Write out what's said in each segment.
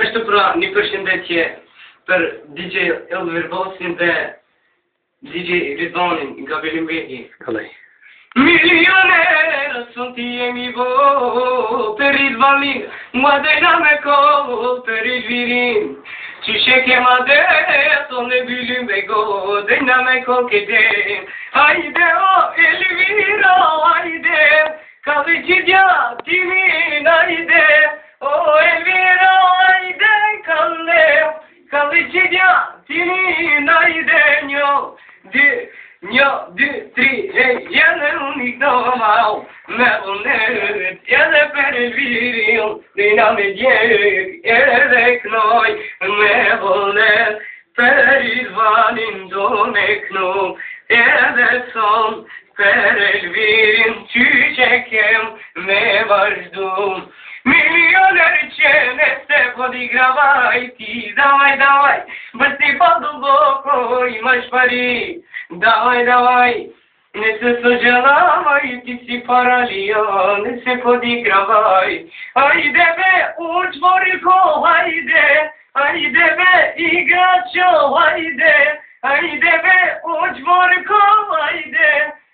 Questo però mi percentage per DJ Elver Bolsin per DJ Ridwan in Gabriel Mbeki. Milionaire sonti mi vo per il Valin, guadagna co per il Virin. Ci che made sono bilim bego, dename co che de. Aide o Elviro aide, Kavicia timi naide. O Elviro aide kalle, Kavicia timi naide nyo. Nyo, du, tri, tiene unico mal, me volere, tiene per il virio, di nome di erec noi, me volere, per il valindone kno, ed son, per il virio, ci cekem, me vajdum. Milioner cene se podi gravai ti, давай, быстрей паду боко и маш пари, давай, не се съжалявай, ти си паралия, не се пodi gravai, айде бе, учворико, айде бе, играчо, айде бе, учворико,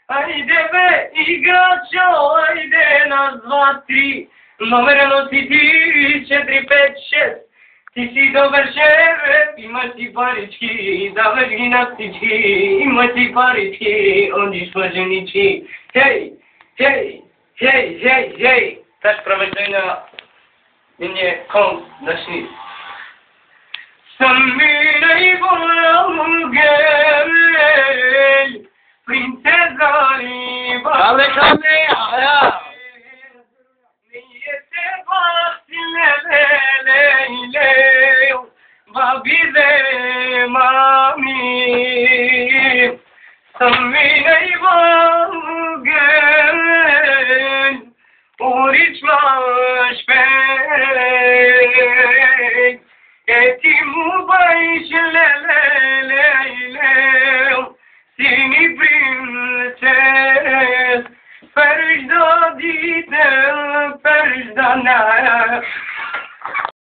айде бе, играчо, айде, нас, два, три. Номерено си ти, 4, 5, 6. Ти си добър шеф, имаш ти парички, даваш ги на всички, имаш ти парички, одиш мъженички. Хей! Таш правеждай на мине кон дашни. Самина и Волгер, принцеза Риба. Каме, Babide mami, samine ivangen, uriçmaş ben, etimu başleleylem, seni prinses, perişda dite, perişda ne?